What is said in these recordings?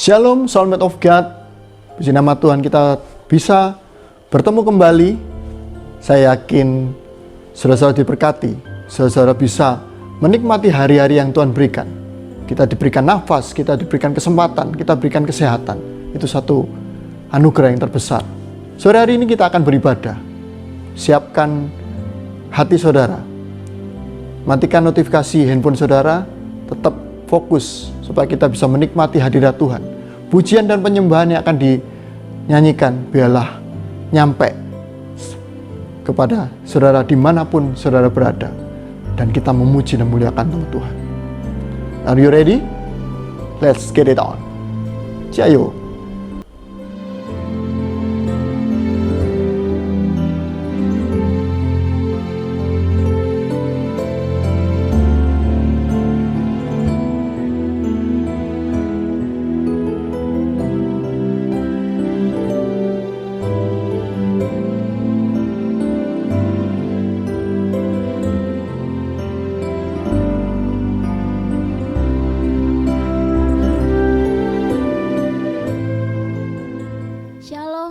Shalom, Soulmate of God. Puji nama Tuhan kita bisa bertemu kembali. Saya yakin saudara-saudara diberkati. Saudara-saudara bisa menikmati hari-hari yang Tuhan berikan. Kita diberikan nafas, kita diberikan kesempatan, kita berikan kesehatan. Itu satu anugerah yang terbesar. Sore hari ini kita akan beribadah. Siapkan hati saudara. Matikan notifikasi handphone saudara. Tetap fokus supaya kita bisa menikmati hadirat Tuhan. Pujian dan penyembahan yang akan dinyanyikan biarlah nyampe kepada saudara dimanapun saudara berada, dan kita memuji dan memuliakan nama Tuhan. Are you ready? Let's get it on. Ciao.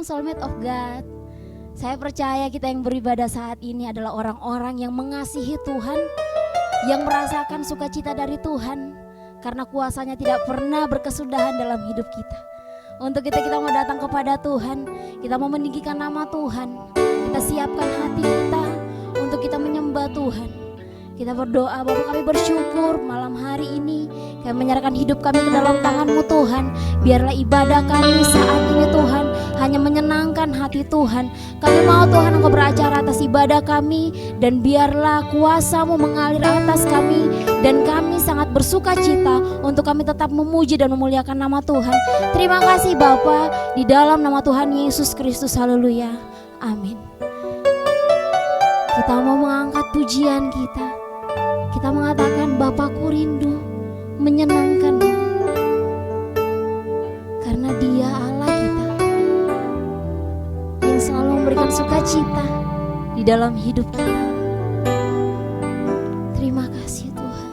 Soulmate of God. Saya percaya kita yang beribadah saat ini adalah orang-orang yang mengasihi Tuhan, yang merasakan sukacita dari Tuhan, karena kuasanya tidak pernah berkesudahan dalam hidup kita. Untuk kita mau datang kepada Tuhan, kita mau meninggikan nama Tuhan, kita siapkan hati kita untuk kita menyembah Tuhan. Kita berdoa, Bapa, kami bersyukur malam hari ini kami menyerahkan hidup kami ke dalam tangan-Mu Tuhan. Biarlah ibadah kami saat ini Tuhan hanya menyenangkan hati Tuhan. Kami mau Tuhan Engkau beracara atas ibadah kami, dan biarlah kuasa-Mu mengalir atas kami, dan kami sangat bersuka cita untuk kami tetap memuji dan memuliakan nama Tuhan. Terima kasih Bapa, di dalam nama Tuhan Yesus Kristus, haleluya, amin. Kita mau mengangkat pujian kita. Kita mengatakan Bapakku rindu menyenangkan-Mu, karena Dia Allah kita yang selalu memberikan sukacita di dalam hidup kita. Terima kasih Tuhan.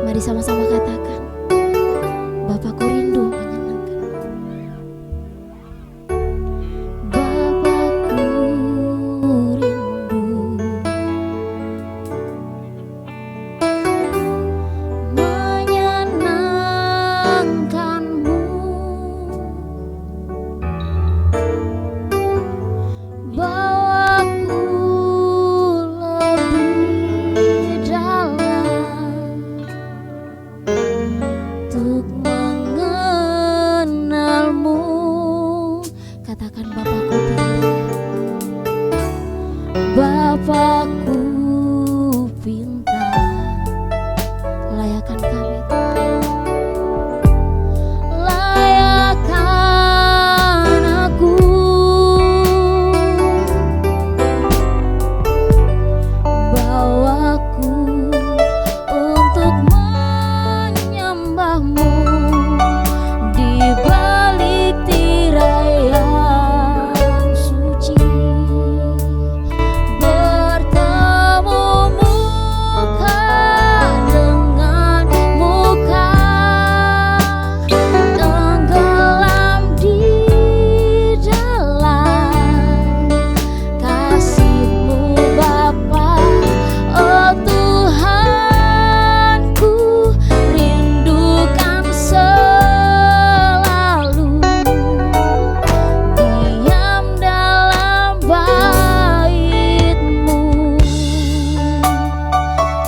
Mari sama-sama katakan, Bapakku rindu menyenangkan-Mu. Bapakku rindu menyenangkan-Mu. Bawaku lebih dalam untuk mengenal-Mu. Katakan Bapakku pintar, Bapakku pintar. Layakan kami Tuhan, layakan aku. Bawaku untuk menyembah-Mu di balik tirai yang suci. Bertemu muka dengan muka, tenggelam di dalam kasih-Mu Bapa. Oh Tuhanku, rindukan selalu diam dalam bait-Mu.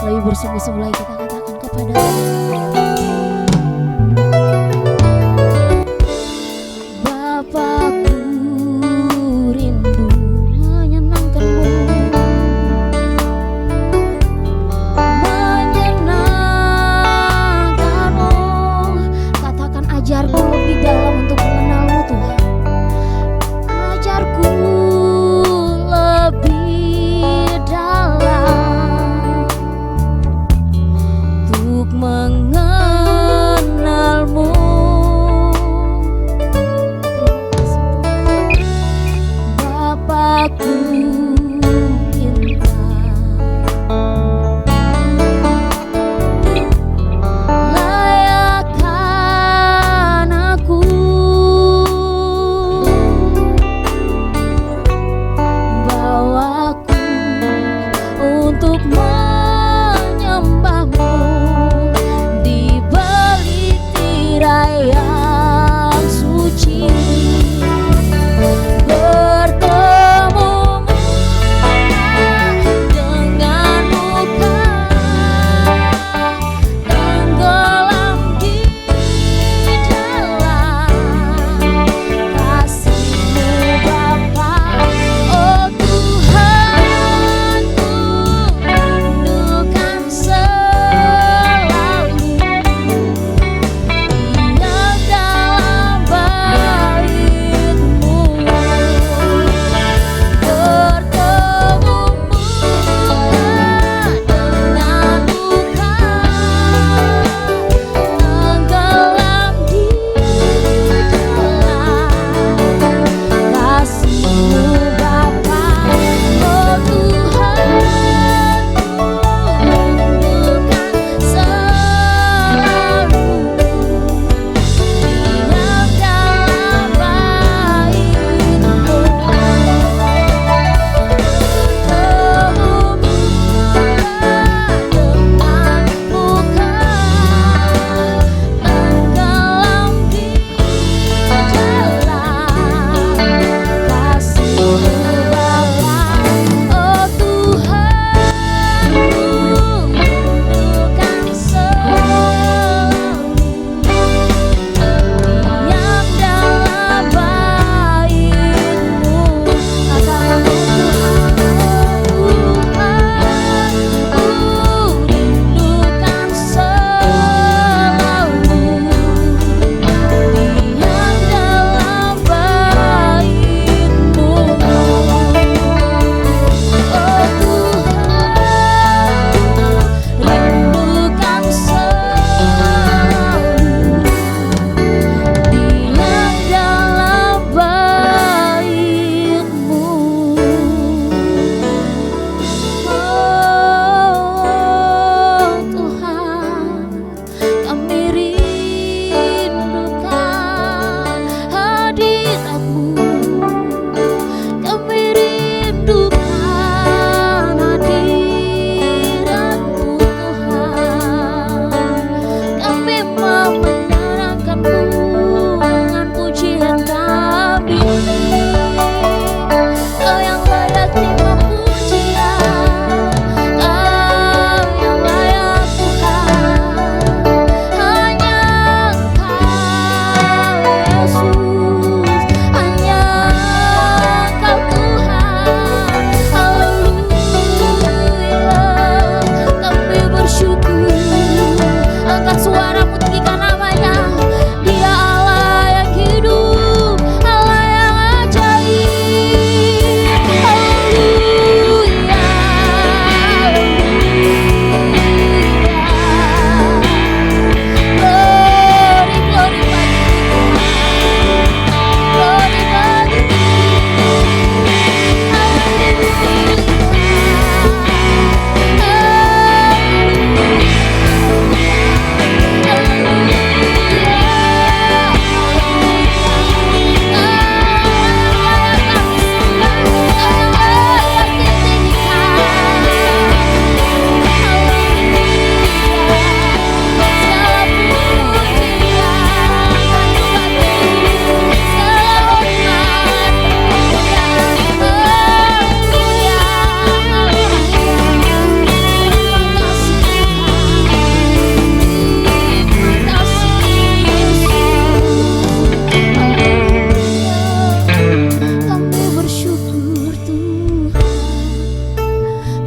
Lebih bersungguh-sungguh lagi kita katakan kepada Bapakku rindu menyenangkan-Mu. Menyenangkan-Mu. Katakan, ajarku lebih dalam untuk mengenal-Mu Tuhan. Ajarku lebih dalam untuk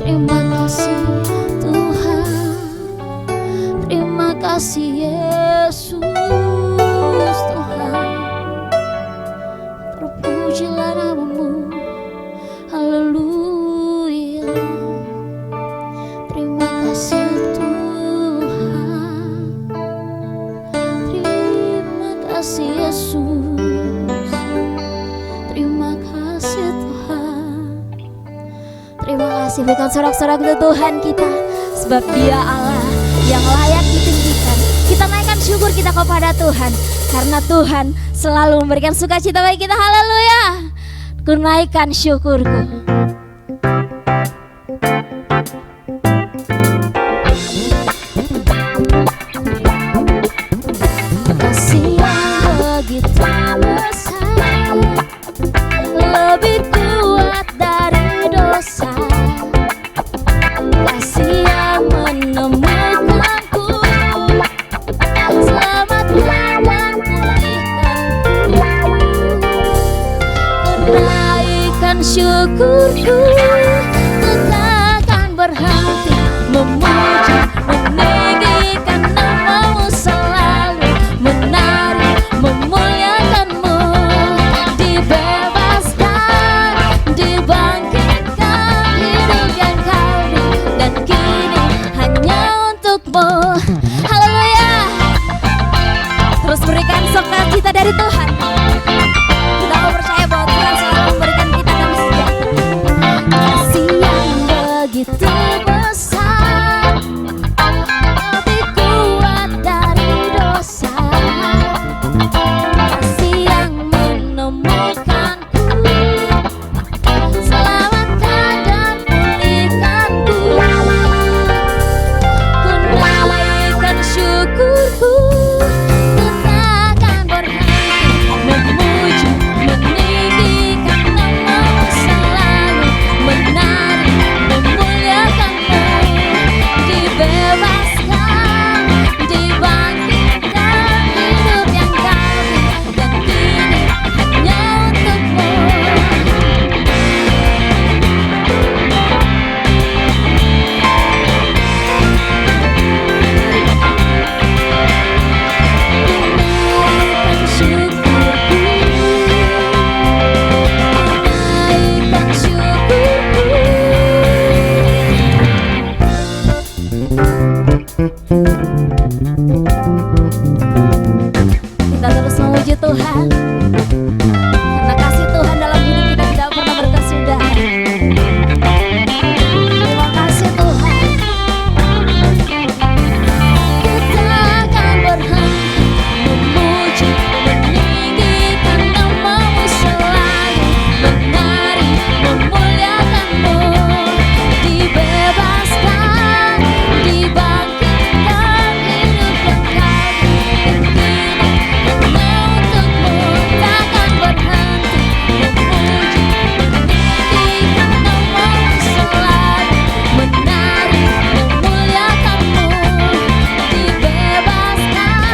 Terima kasih Tuhan, terima kasih Yesus Tuhan. Terpujilah namamu, haleluya. Terima kasih Tuhan, terima kasih Yesus, terima kasih Tuhan. Terima kasih, berikan sorak-sorak untuk Tuhan kita, sebab Dia Allah yang layak ditinggikan. Kita naikkan syukur kita kepada Tuhan, karena Tuhan selalu memberikan sukacita bagi kita. Haleluya. Ku naikkan syukurku. Kasih yang begitu besar, lebih kuat dari dosa. Kasih yang menemukanku, selamatkan dan pulihkanku. Kenaikan syukurku, ku takkan berhenti memuji, meninggikan namamu selalu, menari, memuliakanmu. Dibebaskan, dibangkitkan, hidup yang kau beri, dan kini hanya untukmu. Haleluya. Terus berikan sukacita dari Tuhan. Kita mau percaya bahwa Tuhan selalu memberikan kita damai sejahtera. Kasih yang begitu besar, lebih kuat dari dosa. Kasih yang menemukanku, selamatkan dan pulihkanku. Ku naikkan syukurku, ku takkan berhenti memuji, meninggikan namamu selalu, menari, memuliakanmu. Dibebaskan, dibangkitkan, hidup yang kau beri, dan kini hanya untukmu. Naikkan syukurku, naikkan syukurku. Kita terus memuji Tuhan, karena kasih Tuhan dalam hidup kita tidak pernah berkesudahan. Terima kasih Tuhan. Kita akan berhenti memuji, meninggikan namamu selalu, menari, memuliakanmu. Dibebaskan, dibangkitkan, hidup yang kau beri, dan kini hanya untukmu. Takkan berhenti memuji, meninggikan namamu selalu, menari, memuliakanmu. Dibebaskan,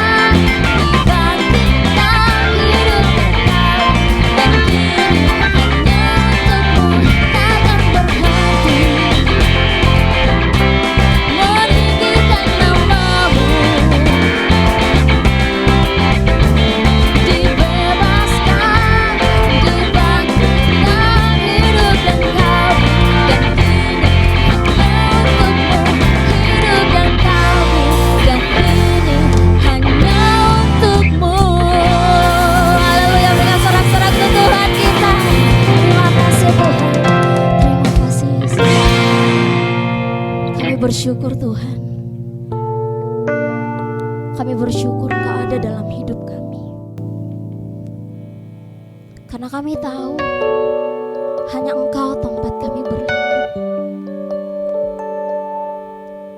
dibangkitkan, hidup yang kau beri, dan kini hanya untukmu. Takkan berhenti meninggikan namamu. Dibebaskan, dibangkitkan, hidup yang kau beri, dan kini hanya untukmu. Hidup yang kau beri, dan kini hanya untukmu. Haleluya, berikan sorak-sorak ke Tuhan kita. Terima kasih Tuhan, terima kasih Yesus. Kami bersyukur Tuhan, kami bersyukur Engkau ada dalam hidup kami, karena kami tahu hanya Engkau tempat kami berlindung.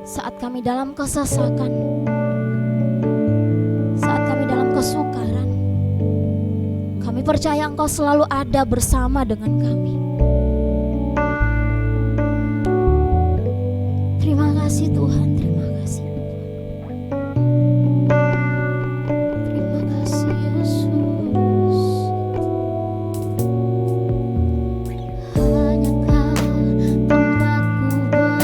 Saat kami dalam kesesakan, saat kami dalam kesukaran, kami percaya Engkau selalu ada bersama dengan kami. Terima kasih Tuhan, terima kasih. Terima kasih Yesus. Hanya Kau tempatku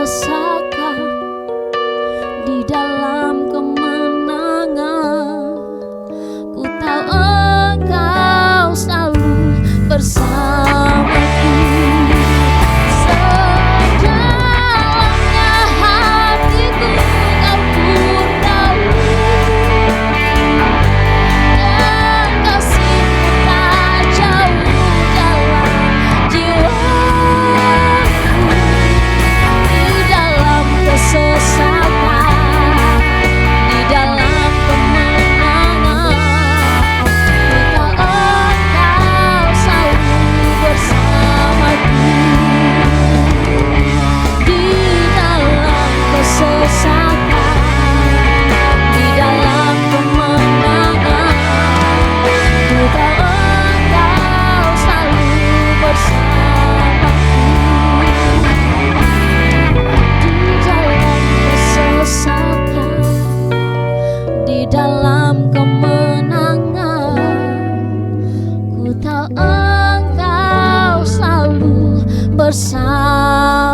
tersesatkan di dalam kemenangan. Ku tahu Engkau selalu bersamaku. Sedalamnya hatiku Kau pun tahu, dan kasih-Mu tak jauh dalam jiwaku. Di dalam kesesatan, di dalam kemenangan, ku tahu Engkau selalu bersamaku. Di dalam kesesatan, di dalam kemenangan, ku tahu Engkau selalu bersamaku. Di dalam kesesatan, di dalam kemenangan, ku tahu Engkau selalu bersamaku.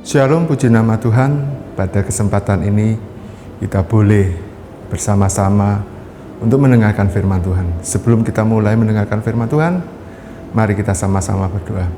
Shalom, puji nama Tuhan. Pada kesempatan ini kita boleh bersama-sama untuk mendengarkan firman Tuhan. Sebelum kita mulai mendengarkan firman Tuhan, mari kita sama-sama berdoa.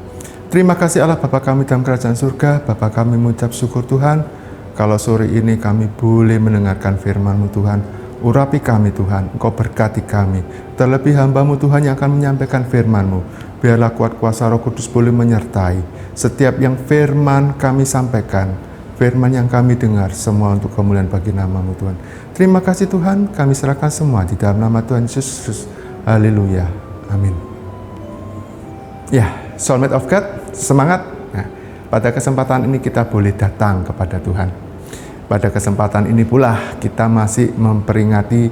Terima kasih Allah Bapa kami dalam kerajaan surga. Bapa kami mengucap syukur Tuhan, kalau sore ini kami boleh mendengarkan firman-Mu Tuhan. Urapi kami Tuhan, Engkau berkati kami. Terlebih hamba-Mu Tuhan yang akan menyampaikan firman-Mu. Biarlah kuat kuasa Roh Kudus boleh menyertai setiap yang firman kami sampaikan, firman yang kami dengar, semua untuk kemuliaan bagi nama-Mu Tuhan. Terima kasih Tuhan, kami serahkan semua di dalam nama Tuhan Yesus. Haleluya, amin. Ya, Soulmate of God, semangat. Nah, pada kesempatan ini kita boleh datang kepada Tuhan. Pada kesempatan ini pula kita masih memperingati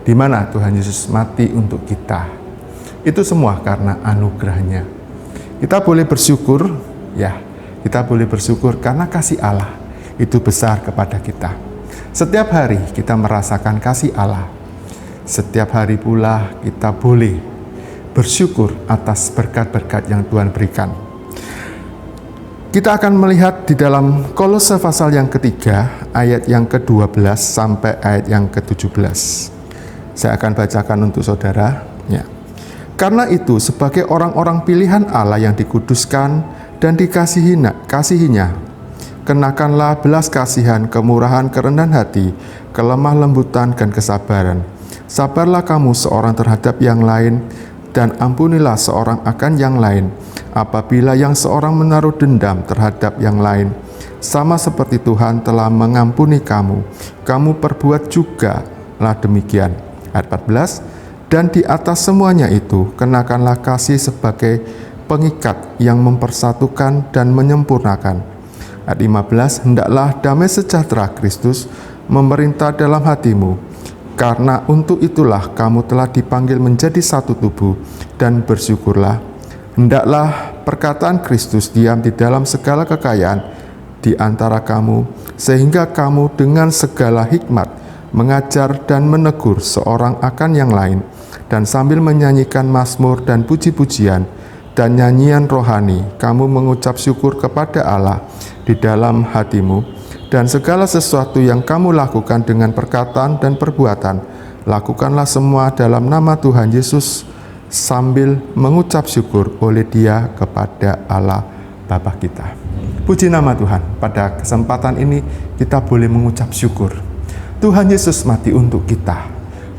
di mana Tuhan Yesus mati untuk kita. Itu semua karena anugerah-Nya. Kita boleh bersyukur, ya. Kita boleh bersyukur karena kasih Allah itu besar kepada kita. Setiap hari kita merasakan kasih Allah. Setiap hari pula kita boleh bersyukur atas berkat-berkat yang Tuhan berikan. Kita akan melihat di dalam Kolose pasal yang ketiga, ayat yang ke-12 sampai ayat yang ke-17. Saya akan bacakan untuk saudara. Ya. Karena itu, sebagai orang-orang pilihan Allah yang dikuduskan dan dikasihinya, kenakanlah belas kasihan, kemurahan, kerendahan hati, kelemah lembutan, dan kesabaran. Sabarlah kamu seorang terhadap yang lain, dan ampunilah seorang akan yang lain. Apabila yang seorang menaruh dendam terhadap yang lain, sama seperti Tuhan telah mengampuni kamu, kamu perbuat juga lah demikian. Ayat 14, dan di atas semuanya itu, kenakanlah kasih sebagai pengikat yang mempersatukan dan menyempurnakan. Ayat 15, hendaklah damai sejahtera Kristus memerintah dalam hatimu, karena untuk itulah kamu telah dipanggil menjadi satu tubuh, dan bersyukurlah. Hendaklah perkataan Kristus diam di dalam segala kekayaan di antara kamu, sehingga kamu dengan segala hikmat mengajar dan menegur seorang akan yang lain, dan sambil menyanyikan mazmur dan puji-pujian dan nyanyian rohani, kamu mengucap syukur kepada Allah di dalam hatimu. Dan segala sesuatu yang kamu lakukan dengan perkataan dan perbuatan, lakukanlah semua dalam nama Tuhan Yesus, sambil mengucap syukur oleh Dia kepada Allah Bapa kita. Puji nama Tuhan, pada kesempatan ini kita boleh mengucap syukur. Tuhan Yesus mati untuk kita.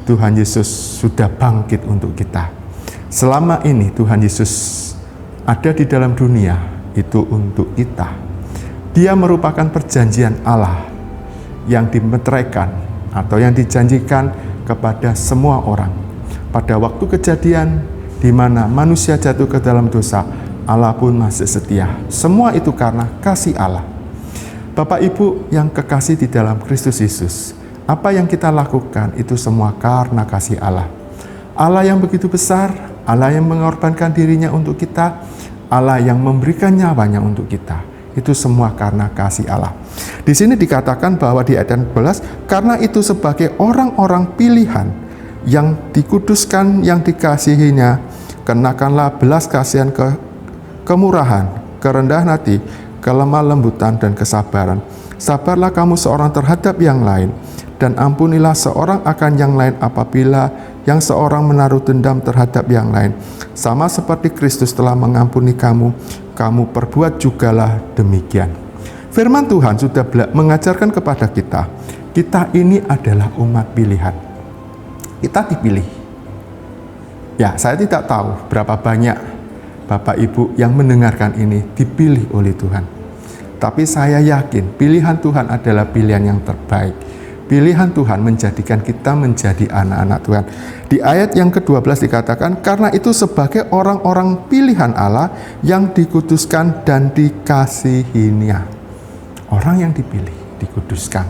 Tuhan Yesus sudah bangkit untuk kita. Selama ini Tuhan Yesus ada di dalam dunia itu untuk kita. Dia merupakan perjanjian Allah yang dimeteraikan atau yang dijanjikan kepada semua orang. Pada waktu kejadian di mana manusia jatuh ke dalam dosa, Allah pun masih setia. Semua itu karena kasih Allah. Bapak Ibu yang kekasih di dalam Kristus Yesus, apa yang kita lakukan itu semua karena kasih Allah. Allah yang begitu besar, Allah yang mengorbankan dirinya untuk kita, Allah yang memberikan nyawanya untuk kita. Itu semua karena kasih Allah. Di sini dikatakan bahwa di ayat 12, karena itu sebagai orang-orang pilihan yang dikuduskan, yang dikasihinya, kenakanlah belas kasihan, kemurahan, kerendahan hati, kelemah lembutan, dan kesabaran. Sabarlah kamu seorang terhadap yang lain, dan ampunilah seorang akan yang lain apabila yang seorang menaruh dendam terhadap yang lain. Sama seperti Kristus telah mengampuni kamu, kamu perbuat jugalah demikian. Firman Tuhan sudah mengajarkan kepada kita, kita ini adalah umat pilihan. Kita dipilih. Ya, saya tidak tahu berapa banyak Bapak Ibu yang mendengarkan ini dipilih oleh Tuhan. Tapi saya yakin pilihan Tuhan adalah pilihan yang terbaik. Pilihan Tuhan menjadikan kita menjadi anak-anak Tuhan. Di ayat yang ke-12 dikatakan, karena itu sebagai orang-orang pilihan Allah yang dikuduskan dan dikasihinya. Orang yang dipilih, dikuduskan,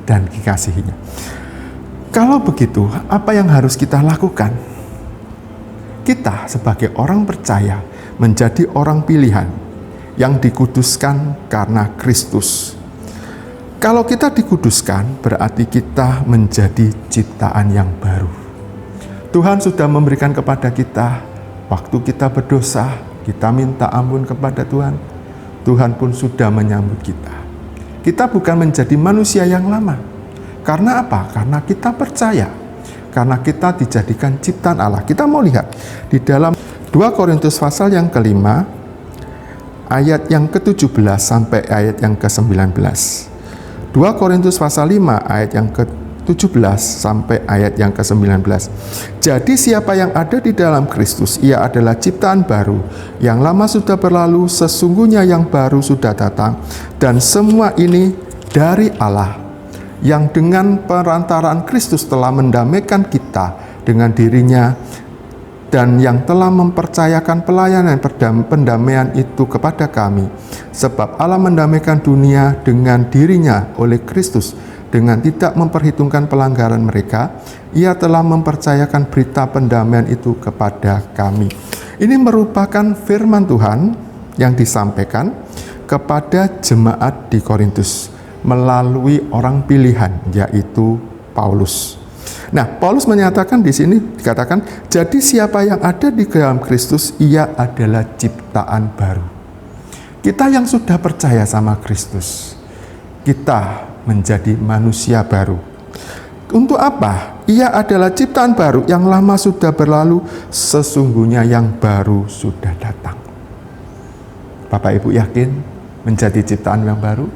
dan dikasihinya. Kalau begitu, apa yang harus kita lakukan? Kita sebagai orang percaya menjadi orang pilihan yang dikuduskan karena Kristus. Kalau kita dikuduskan, berarti kita menjadi ciptaan yang baru. Tuhan sudah memberikan kepada kita, waktu kita berdosa, kita minta ampun kepada Tuhan. Tuhan pun sudah menyambut kita. Kita bukan menjadi manusia yang lama. Karena apa? Karena kita percaya. Karena kita dijadikan ciptaan Allah. Kita mau lihat di dalam 2 Korintus pasal yang kelima, ayat yang ke-17 sampai ayat yang ke-19. 2 Korintus pasal 5 ayat yang ke-17 sampai ayat yang ke-19. Jadi siapa yang ada di dalam Kristus, ia adalah ciptaan baru. Yang lama sudah berlalu, sesungguhnya yang baru sudah datang. Dan semua ini dari Allah, yang dengan perantaraan Kristus telah mendamaikan kita dengan dirinya, dan yang telah mempercayakan pelayanan pendamaian itu kepada kami. Sebab Allah mendamaikan dunia dengan dirinya oleh Kristus, dengan tidak memperhitungkan pelanggaran mereka. Ia telah mempercayakan berita pendamaian itu kepada kami. Ini merupakan firman Tuhan yang disampaikan kepada jemaat di Korintus melalui orang pilihan, yaitu Paulus. Nah, Paulus menyatakan di sini dikatakan, jadi siapa yang ada di dalam Kristus, ia adalah ciptaan baru. Kita yang sudah percaya sama Kristus, kita menjadi manusia baru. Untuk apa? Ia adalah ciptaan baru, yang lama sudah berlalu, sesungguhnya yang baru sudah datang. Bapak Ibu yakin menjadi ciptaan yang baru?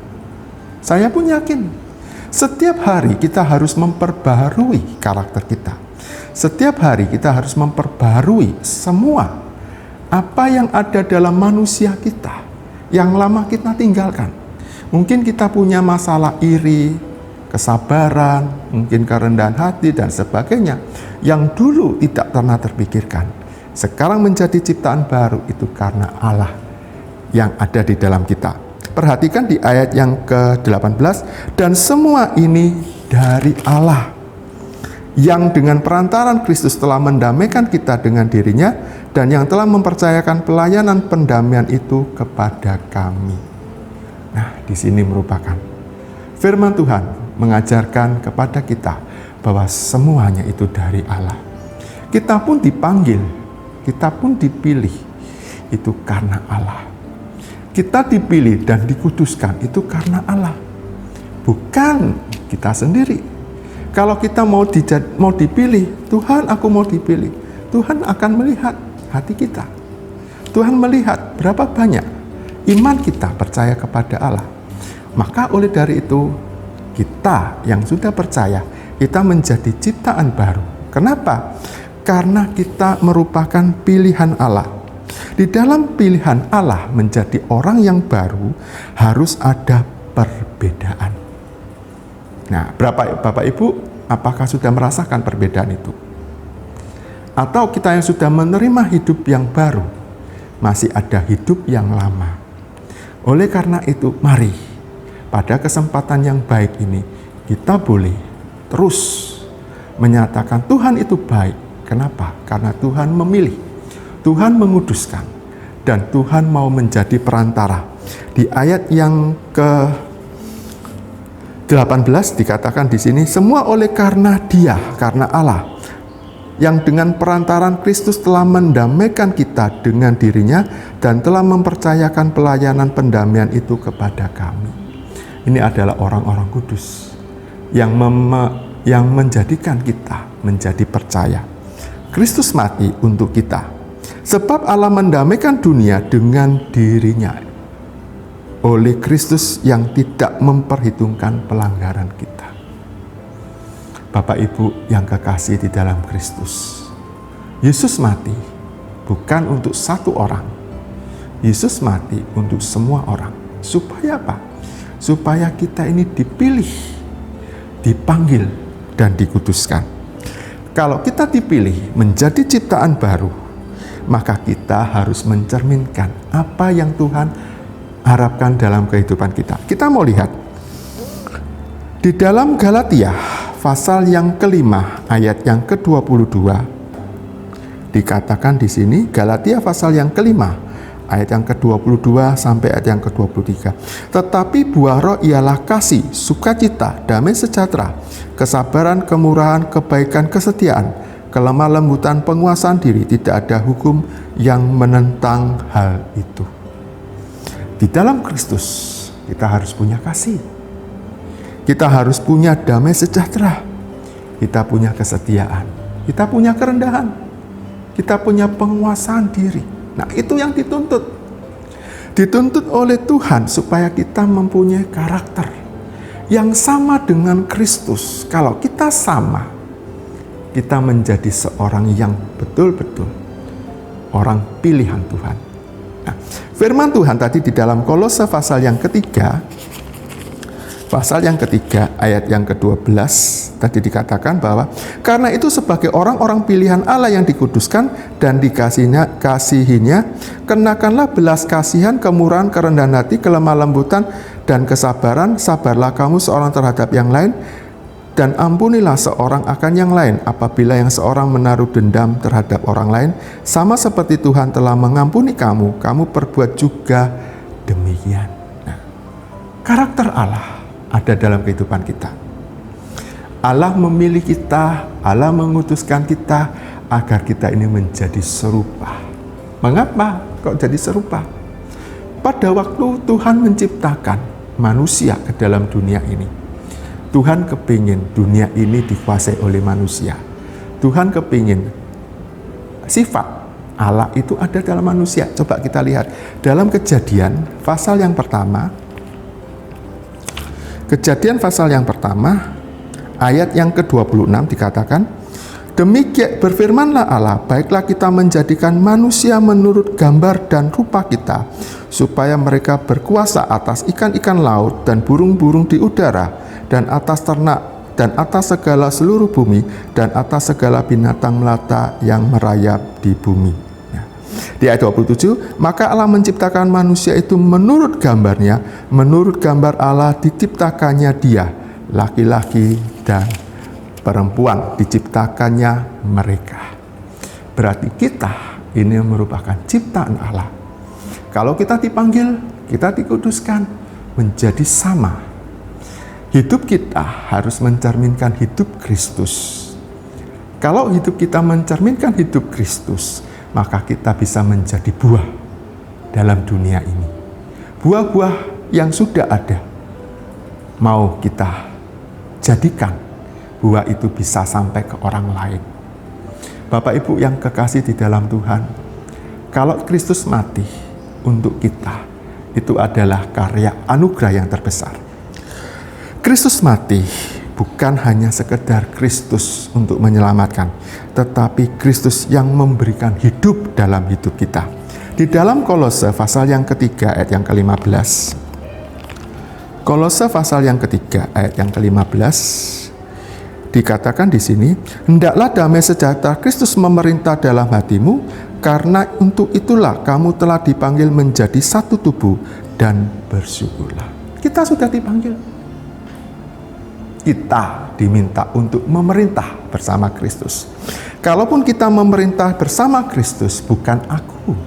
Saya pun yakin. Setiap hari kita harus memperbaharui karakter kita. Setiap hari kita harus memperbaharui semua apa yang ada dalam manusia kita. Yang lama kita tinggalkan. Mungkin kita punya masalah iri, kesabaran, mungkin kerendahan hati dan sebagainya. Yang dulu tidak pernah terpikirkan. Sekarang menjadi ciptaan baru itu karena Allah yang ada di dalam kita. Perhatikan di ayat yang ke-18, dan semua ini dari Allah, yang dengan perantaran Kristus telah mendamaikan kita dengan dirinya, dan yang telah mempercayakan pelayanan pendamaian itu kepada kami. Nah, di sini merupakan firman Tuhan mengajarkan kepada kita bahwa semuanya itu dari Allah. Kita pun dipanggil, kita pun dipilih, itu karena Allah. Kita dipilih dan dikuduskan itu karena Allah, bukan kita sendiri. Kalau kita mau dipilih, Tuhan aku mau dipilih, Tuhan akan melihat hati kita. Tuhan melihat berapa banyak iman kita percaya kepada Allah. Maka oleh dari itu, kita yang sudah percaya, kita menjadi ciptaan baru. Kenapa? Karena kita merupakan pilihan Allah. Di dalam pilihan Allah menjadi orang yang baru harus ada perbedaan. Nah, Bapak Ibu, apakah sudah merasakan perbedaan itu? Atau kita yang sudah menerima hidup yang baru, masih ada hidup yang lama. Oleh karena itu, mari pada kesempatan yang baik ini kita boleh terus menyatakan Tuhan itu baik. Kenapa? Karena Tuhan memilih, Tuhan menguduskan, dan Tuhan mau menjadi perantara. Di ayat yang ke-18 dikatakan di sini, semua oleh karena Dia, karena Allah, yang dengan perantaran Kristus telah mendamaikan kita dengan dirinya dan telah mempercayakan pelayanan pendamaian itu kepada kami. Ini adalah orang-orang kudus yang menjadikan kita menjadi percaya. Kristus mati untuk kita. Sebab Allah mendamaikan dunia dengan dirinya oleh Kristus yang tidak memperhitungkan pelanggaran kita. Bapak Ibu yang kekasih di dalam Kristus, Yesus mati bukan untuk satu orang. Yesus mati untuk semua orang. Supaya apa? Supaya kita ini dipilih, dipanggil, dan dikuduskan. Kalau kita dipilih menjadi ciptaan baru, maka kita harus mencerminkan apa yang Tuhan harapkan dalam kehidupan kita. Kita mau lihat di dalam Galatia pasal yang kelima ayat yang ke-22 dikatakan di sini, Galatia pasal yang kelima ayat yang ke-22 sampai ayat yang ke-23. Tetapi buah roh ialah kasih, sukacita, damai sejahtera, kesabaran, kemurahan, kebaikan, kesetiaan, kelemah lembutan, penguasaan diri. Tidak ada hukum yang menentang hal itu. Di dalam Kristus kita harus punya kasih, kita harus punya damai sejahtera, kita punya kesetiaan, kita punya kerendahan, kita punya penguasaan diri. Nah, itu yang dituntut oleh Tuhan, supaya kita mempunyai karakter yang sama dengan Kristus. Kalau kita sama, kita menjadi seorang yang betul-betul orang pilihan Tuhan. Nah, firman Tuhan tadi di dalam Kolose pasal yang ketiga ayat yang ke-12 tadi dikatakan bahwa karena itu sebagai orang-orang pilihan Allah yang dikuduskan dan dikasihinya, kenakanlah belas kasihan, kemurahan, kerendahan hati, kelemah lembutan, dan kesabaran. Sabarlah kamu seorang terhadap yang lain, dan ampunilah seorang akan yang lain. Apabila yang seorang menaruh dendam terhadap orang lain, sama seperti Tuhan telah mengampuni kamu, kamu perbuat juga demikian. Nah, karakter Allah ada dalam kehidupan kita. Allah memilih kita, Allah mengutuskan kita agar kita ini menjadi serupa. Mengapa kok jadi serupa? Pada waktu Tuhan menciptakan manusia ke dalam dunia ini, Tuhan kepingin dunia ini dikuasai oleh manusia. Tuhan kepingin sifat Allah itu ada dalam manusia. Coba kita lihat dalam Kejadian pasal yang pertama. Kejadian pasal yang pertama ayat yang ke-26 dikatakan, demikian berfirmanlah Allah, baiklah kita menjadikan manusia menurut gambar dan rupa kita, supaya mereka berkuasa atas ikan-ikan laut dan burung-burung di udara, dan atas ternak, dan atas segala seluruh bumi, dan atas segala binatang melata yang merayap di bumi. Di ayat 27, maka Allah menciptakan manusia itu menurut gambarnya, menurut gambar Allah diciptakannya dia, laki-laki dan perempuan diciptakannya mereka. Berarti kita ini merupakan ciptaan Allah. Kalau kita dipanggil, kita dikuduskan menjadi sama. Hidup kita harus mencerminkan hidup Kristus. Kalau hidup kita mencerminkan hidup Kristus, maka kita bisa menjadi buah dalam dunia ini. Buah-buah yang sudah ada, mau kita jadikan buah itu bisa sampai ke orang lain. Bapak Ibu yang kekasih di dalam Tuhan, kalau Kristus mati untuk kita, itu adalah karya anugerah yang terbesar. Kristus mati bukan hanya sekedar Kristus untuk menyelamatkan, tetapi Kristus yang memberikan hidup dalam hidup kita. Di dalam Kolose pasal yang ketiga ayat yang ke-15. Kolose pasal yang ketiga ayat yang ke-15 dikatakan di sini, hendaklah damai sejahtera Kristus memerintah dalam hatimu, karena untuk itulah kamu telah dipanggil menjadi satu tubuh dan bersyukurlah. Kita sudah dipanggil. Kita diminta untuk memerintah bersama Kristus. Kalaupun kita memerintah bersama Kristus, bukan aku,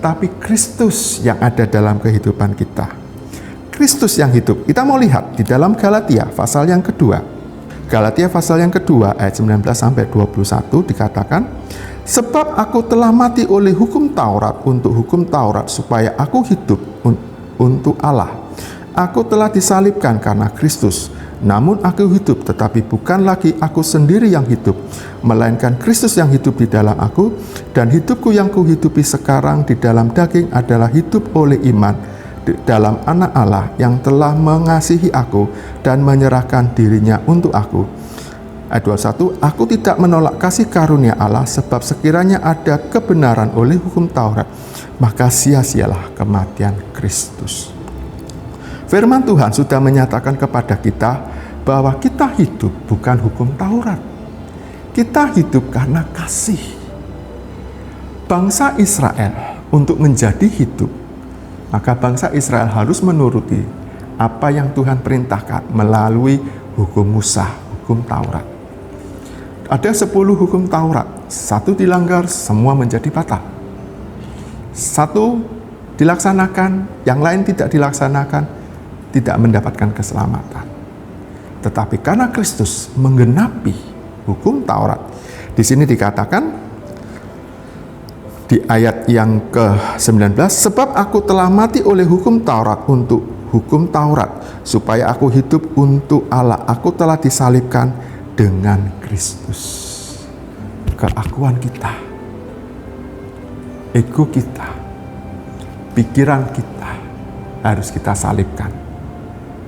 tapi Kristus yang ada dalam kehidupan kita. Kristus yang hidup. Kita mau lihat di dalam Galatia pasal yang kedua. Galatia pasal yang kedua ayat 19-21 dikatakan, sebab aku telah mati oleh hukum Taurat untuk hukum Taurat supaya aku hidup untuk Allah. Aku telah disalibkan karena Kristus. Namun aku hidup, tetapi bukan lagi aku sendiri yang hidup, melainkan Kristus yang hidup di dalam aku, dan hidupku yang kuhidupi sekarang di dalam daging adalah hidup oleh iman dalam Anak Allah yang telah mengasihi aku dan menyerahkan dirinya untuk aku. Ayat 21, aku tidak menolak kasih karunia Allah, sebab sekiranya ada kebenaran oleh hukum Taurat, maka sia-sialah kematian Kristus. Firman Tuhan sudah menyatakan kepada kita bahwa kita hidup bukan hukum Taurat. Kita hidup karena kasih. Bangsa Israel untuk menjadi hidup, maka bangsa Israel harus menuruti apa yang Tuhan perintahkan melalui hukum Musa, hukum Taurat. Ada 10 hukum Taurat, 1 dilanggar, semua menjadi batal. 1 dilaksanakan, yang lain tidak dilaksanakan, tidak mendapatkan keselamatan. Tetapi karena Kristus menggenapi hukum Taurat, di sini dikatakan di ayat yang ke-19, sebab aku telah mati oleh hukum Taurat untuk hukum Taurat, supaya aku hidup untuk Allah. Aku telah disalibkan dengan Kristus. Keakuan kita, ego kita, pikiran kita harus kita salibkan.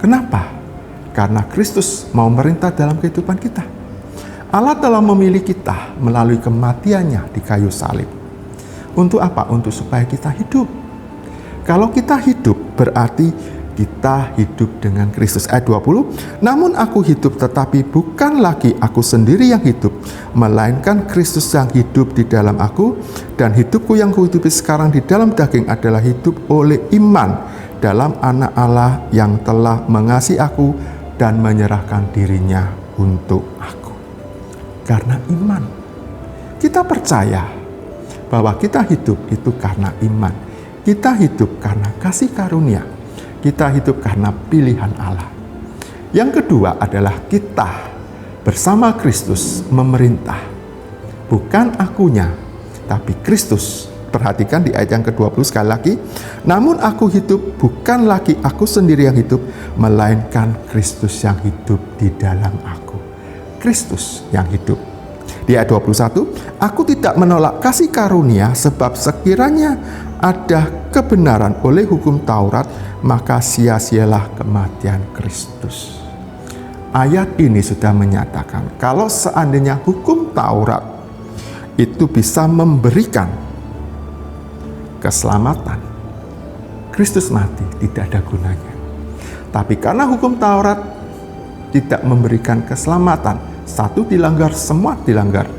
Kenapa? Karena Kristus mau merintah dalam kehidupan kita. Allah telah memilih kita melalui kematiannya di kayu salib. Untuk apa? Untuk supaya kita hidup. Kalau kita hidup, berarti kita hidup dengan Kristus. Ayat 20, namun aku hidup, tetapi bukan lagi aku sendiri yang hidup, melainkan Kristus yang hidup di dalam aku, dan hidupku yang kuhidupi sekarang di dalam daging adalah hidup oleh iman dalam Anak Allah yang telah mengasihi aku dan menyerahkan dirinya untuk aku. Karena iman, kita percaya bahwa kita hidup itu karena iman. Kita hidup karena kasih karunia. Kita hidup karena pilihan Allah. Yang kedua adalah kita bersama Kristus memerintah. Bukan akunya, tapi Kristus. Perhatikan di ayat yang ke-20 sekali lagi. Namun aku hidup, bukan lagi aku sendiri yang hidup, melainkan Kristus yang hidup di dalam aku. Kristus yang hidup. Di ayat 21, aku tidak menolak kasih karunia, sebab sekiranya ada kebenaran oleh hukum Taurat, maka sia-sialah kematian Kristus. Ayat ini sudah menyatakan kalau seandainya hukum Taurat itu bisa memberikan keselamatan, Kristus mati tidak ada gunanya. Tapi karena hukum Taurat tidak memberikan keselamatan, 1 dilanggar, semua dilanggar,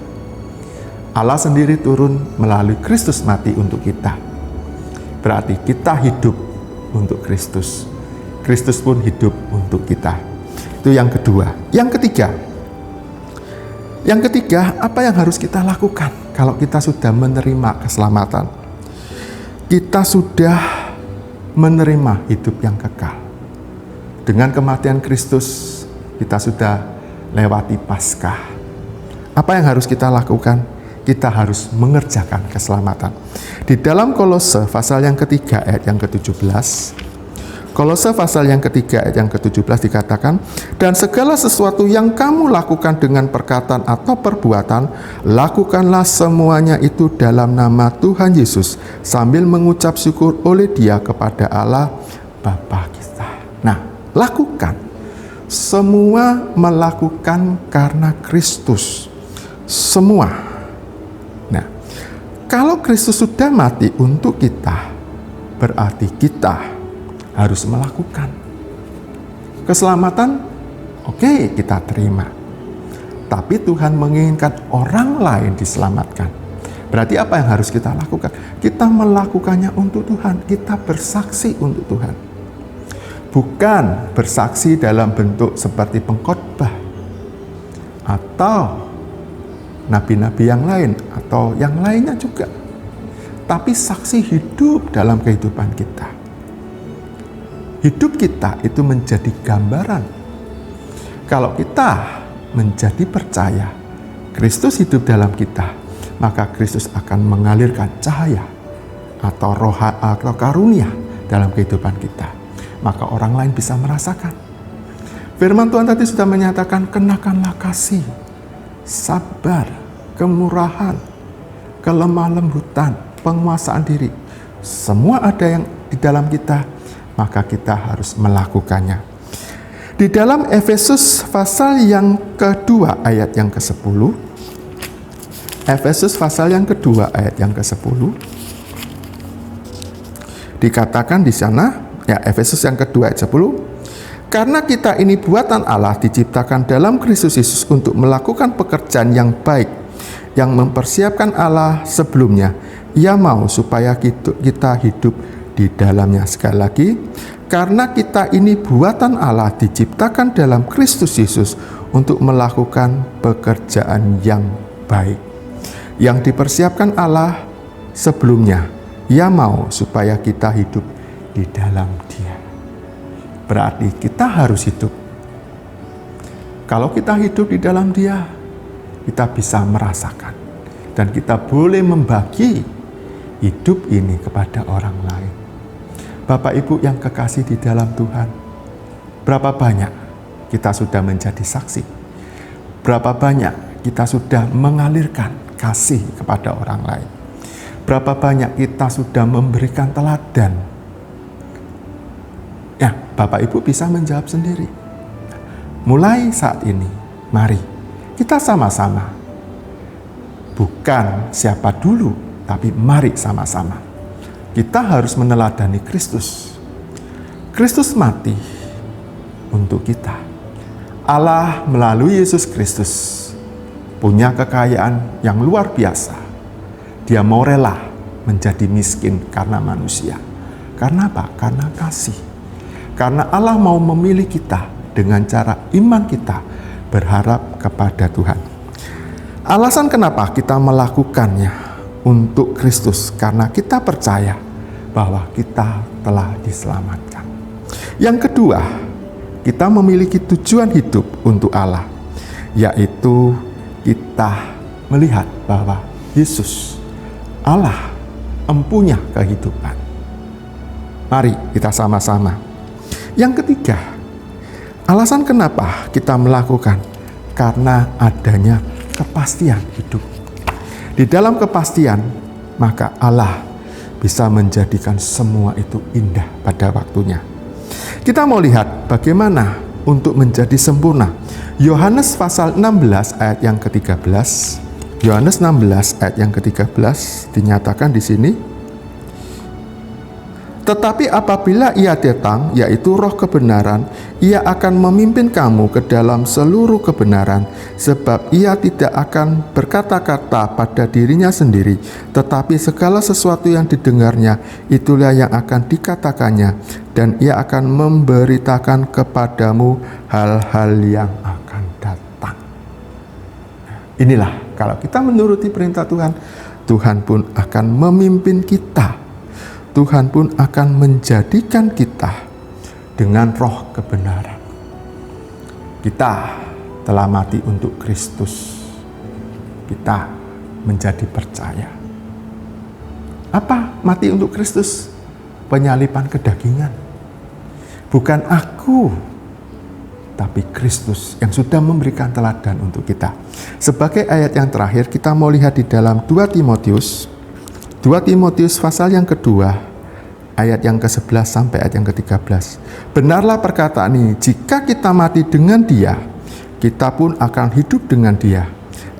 Allah sendiri turun melalui Kristus mati untuk kita. Berarti kita hidup untuk Kristus. Kristus pun hidup untuk kita. Itu yang kedua. Yang ketiga, apa yang harus kita lakukan kalau kita sudah menerima keselamatan? Kita sudah menerima hidup yang kekal. Dengan kematian Kristus, kita sudah lewati Paskah. Apa yang harus kita lakukan? Kita harus mengerjakan keselamatan. Di dalam Kolose pasal yang ketiga ayat yang ke-17, Kolose pasal yang ketiga ayat yang ke-17 dikatakan, dan segala sesuatu yang kamu lakukan dengan perkataan atau perbuatan, lakukanlah semuanya itu dalam nama Tuhan Yesus, sambil mengucap syukur oleh Dia kepada Allah Bapa kita. Nah, lakukan. Semua melakukan karena Kristus. Semua. Nah, kalau Kristus sudah mati untuk kita, berarti kita harus melakukan. Keselamatan, oke, kita terima. Tapi Tuhan menginginkan orang lain diselamatkan. Berarti apa yang harus kita lakukan? Kita melakukannya untuk Tuhan. Kita bersaksi untuk Tuhan. Bukan bersaksi dalam bentuk seperti pengkhotbah atau nabi-nabi yang lain atau yang lainnya juga. Tapi saksi hidup dalam kehidupan kita. Hidup kita itu menjadi gambaran. Kalau kita menjadi percaya Kristus hidup dalam kita, maka Kristus akan mengalirkan cahaya atau roh atau karunia dalam kehidupan kita. Maka orang lain bisa merasakan. Firman Tuhan tadi sudah menyatakan, kenakanlah kasih, sabar, kemurahan, kelemah lembutan, penguasaan diri. Semua ada yang di dalam kita, maka kita harus melakukannya. Di dalam Efesus pasal yang kedua ayat yang ke-10, Efesus pasal yang kedua ayat yang ke-10, dikatakan di sana, ya Efesus yang kedua ayat 10, karena kita ini buatan Allah diciptakan dalam Kristus Yesus untuk melakukan pekerjaan yang baik, yang mempersiapkan Allah sebelumnya. Ia mau supaya kita hidup di dalamnya. Sekali lagi, karena kita ini buatan Allah diciptakan dalam Kristus Yesus untuk melakukan pekerjaan yang baik, yang dipersiapkan Allah sebelumnya. Ia mau supaya kita hidup di dalam Dia. Berarti kita harus hidup. Kalau kita hidup di dalam Dia, kita bisa merasakan dan kita boleh membagi hidup ini kepada orang lain. Bapak Ibu yang kekasih di dalam Tuhan, berapa banyak kita sudah menjadi saksi? Berapa banyak kita sudah mengalirkan kasih kepada orang lain? Berapa banyak kita sudah memberikan teladan? Ya, Bapak Ibu bisa menjawab sendiri. Mulai saat ini, mari kita sama-sama. Bukan siapa dulu, tapi mari sama-sama. Kita harus meneladani Kristus. Kristus mati untuk kita. Allah melalui Yesus Kristus punya kekayaan yang luar biasa. Dia mau rela menjadi miskin karena manusia. Karena apa? Karena kasih. Karena Allah mau memilih kita dengan cara iman kita berharap kepada Tuhan. Alasan kenapa kita melakukannya untuk Kristus, karena kita percaya bahwa kita telah diselamatkan. Yang kedua, kita memiliki tujuan hidup untuk Allah, yaitu kita melihat bahwa Yesus, Allah, empunya kehidupan. Mari kita sama-sama. Yang ketiga, alasan kenapa kita melakukan, karena adanya kepastian hidup. Di dalam kepastian, maka Allah bisa menjadikan semua itu indah pada waktunya. Kita mau lihat bagaimana untuk menjadi sempurna. Yohanes pasal 16 ayat yang ke-13. Yohanes 16 ayat yang ke-13 dinyatakan di sini. Tetapi apabila Ia datang, yaitu Roh kebenaran, Ia akan memimpin kamu ke dalam seluruh kebenaran, sebab Ia tidak akan berkata-kata pada dirinya sendiri, tetapi segala sesuatu yang didengarnya, itulah yang akan dikatakannya, dan Ia akan memberitakan kepadamu hal-hal yang akan datang. Inilah, kalau kita menuruti perintah Tuhan, Tuhan pun akan memimpin kita. Tuhan pun akan menjadikan kita dengan roh kebenaran. Kita telah mati untuk Kristus. Kita menjadi percaya. Apa mati untuk Kristus? Penyalipan kedagingan. Bukan aku, tapi Kristus yang sudah memberikan teladan untuk kita. Sebagai ayat yang terakhir, kita mau lihat di dalam 2 Timotius pasal yang kedua, ayat yang ke-11 sampai ayat yang ke-13. Benarlah perkataan ini, jika kita mati dengan Dia, kita pun akan hidup dengan Dia.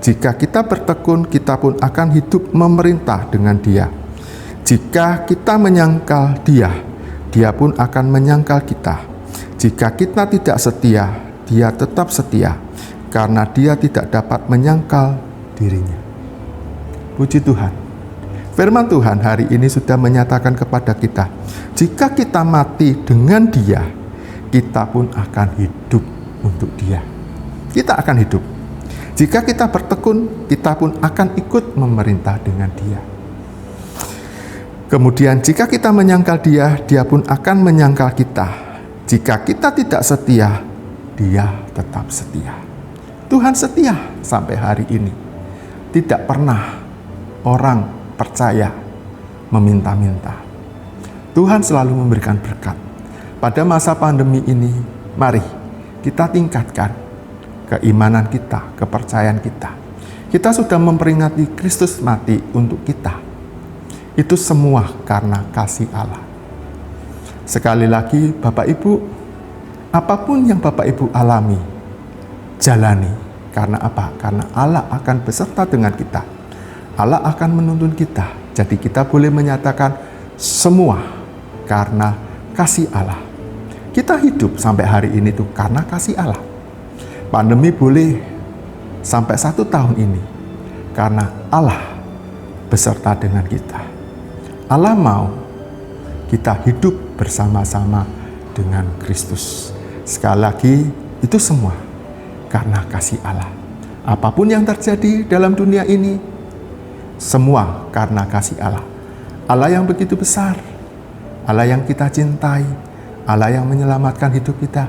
Jika kita bertekun, kita pun akan hidup memerintah dengan Dia. Jika kita menyangkal Dia, Dia pun akan menyangkal kita. Jika kita tidak setia, Dia tetap setia, karena Dia tidak dapat menyangkal dirinya. Puji Tuhan. Firman Tuhan hari ini sudah menyatakan kepada kita, jika kita mati dengan Dia, kita pun akan hidup untuk Dia. Kita akan hidup. Jika kita bertekun, kita pun akan ikut memerintah dengan Dia. Kemudian jika kita menyangkal Dia, Dia pun akan menyangkal kita. Jika kita tidak setia, Dia tetap setia. Tuhan setia sampai hari ini. Tidak pernah orang percaya meminta-minta. Tuhan selalu memberikan berkat. Pada masa pandemi ini, mari kita tingkatkan keimanan kita, kepercayaan kita. Kita sudah memperingati Kristus mati untuk kita. Itu semua karena kasih Allah. Sekali lagi, Bapak Ibu, apapun yang Bapak Ibu alami, jalani. Karena apa? Karena Allah akan beserta dengan kita. Allah akan menuntun kita. Jadi kita boleh menyatakan semua karena kasih Allah. Kita hidup sampai hari ini tuh karena kasih Allah. Pandemi boleh sampai 1 tahun ini karena Allah beserta dengan kita. Allah mau kita hidup bersama-sama dengan Kristus. Sekali lagi, itu semua karena kasih Allah. Apapun yang terjadi dalam dunia ini, semua karena kasih Allah. Allah yang begitu besar, Allah yang kita cintai, Allah yang menyelamatkan hidup kita,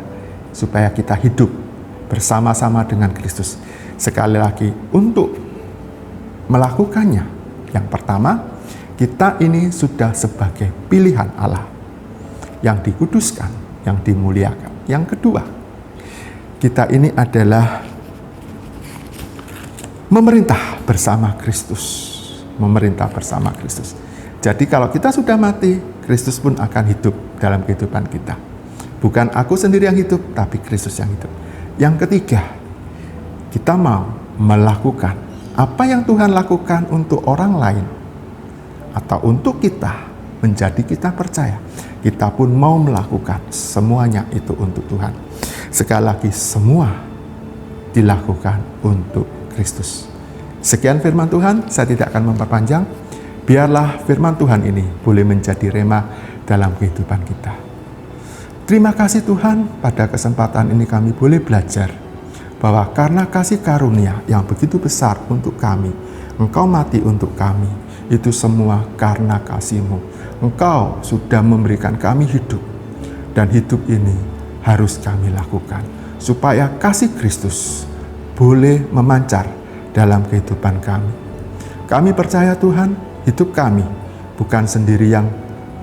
supaya kita hidup bersama-sama dengan Kristus. Sekali lagi, untuk melakukannya, yang pertama, kita ini sudah sebagai pilihan Allah, yang dikuduskan, yang dimuliakan. Yang kedua, kita ini adalah memerintah bersama Kristus. Memerintah bersama Kristus. Jadi kalau kita sudah mati, Kristus pun akan hidup dalam kehidupan kita. Bukan aku sendiri yang hidup, tapi Kristus yang hidup. Yang ketiga, kita mau melakukan apa yang Tuhan lakukan untuk orang lain, atau untuk kita, menjadi kita percaya. Kita pun mau melakukan semuanya itu untuk Tuhan. Sekali lagi, semua dilakukan untuk Kristus. Sekian firman Tuhan, saya tidak akan memperpanjang. Biarlah firman Tuhan ini boleh menjadi rema dalam kehidupan kita. Terima kasih Tuhan, pada kesempatan ini kami boleh belajar bahwa karena kasih karunia yang begitu besar untuk kami, Engkau mati untuk kami. Itu semua karena kasih-Mu. Engkau sudah memberikan kami hidup, dan hidup ini harus kami lakukan supaya kasih Kristus boleh memancar dalam kehidupan kami. Kami percaya Tuhan, hidup kami bukan sendiri yang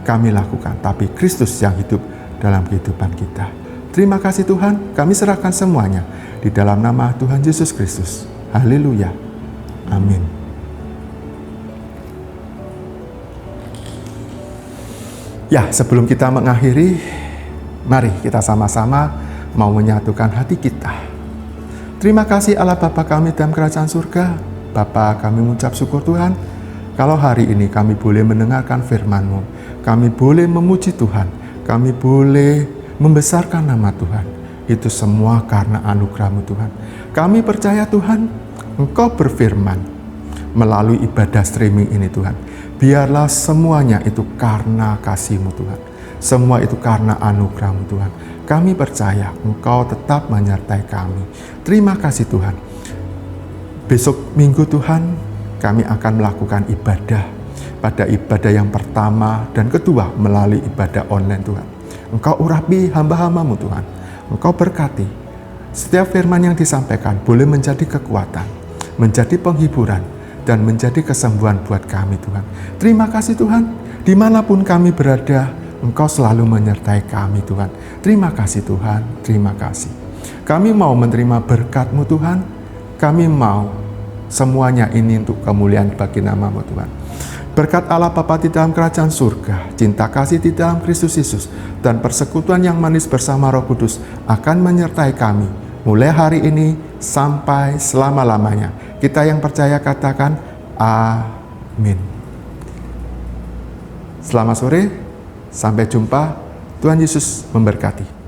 kami lakukan, tapi Kristus yang hidup dalam kehidupan kita. Terima kasih Tuhan, kami serahkan semuanya di dalam nama Tuhan Yesus Kristus. Haleluya. Amin. Ya, sebelum kita mengakhiri, mari kita sama-sama mau menyatukan hati kita. Terima kasih Allah Bapa kami dalam kerajaan surga. Bapa, kami mengucap syukur Tuhan, kalau hari ini kami boleh mendengarkan firman-Mu. Kami boleh memuji Tuhan. Kami boleh membesarkan nama Tuhan. Itu semua karena anugerah-Mu Tuhan. Kami percaya Tuhan, Engkau berfirman melalui ibadah streaming ini Tuhan. Biarlah semuanya itu karena kasih-Mu Tuhan. Semua itu karena anugerah-Mu Tuhan. Kami percaya Engkau tetap menyertai kami. Terima kasih Tuhan. Besok Minggu Tuhan, kami akan melakukan ibadah. Pada ibadah yang pertama dan kedua melalui ibadah online Tuhan. Engkau urapi hamba-hamba-Mu Tuhan. Engkau berkati. Setiap firman yang disampaikan boleh menjadi kekuatan, menjadi penghiburan, dan menjadi kesembuhan buat kami Tuhan. Terima kasih Tuhan. Dimanapun kami berada, Engkau selalu menyertai kami Tuhan. Terima kasih Tuhan, terima kasih. Kami mau menerima berkat-Mu Tuhan. Kami mau semuanya ini untuk kemuliaan bagi nama-Mu Tuhan. Berkat Allah Bapa di dalam kerajaan surga, cinta kasih di dalam Kristus Yesus, dan persekutuan yang manis bersama Roh Kudus akan menyertai kami mulai hari ini sampai selama-lamanya. Kita yang percaya katakan amin. Selamat sore. Sampai jumpa, Tuhan Yesus memberkati.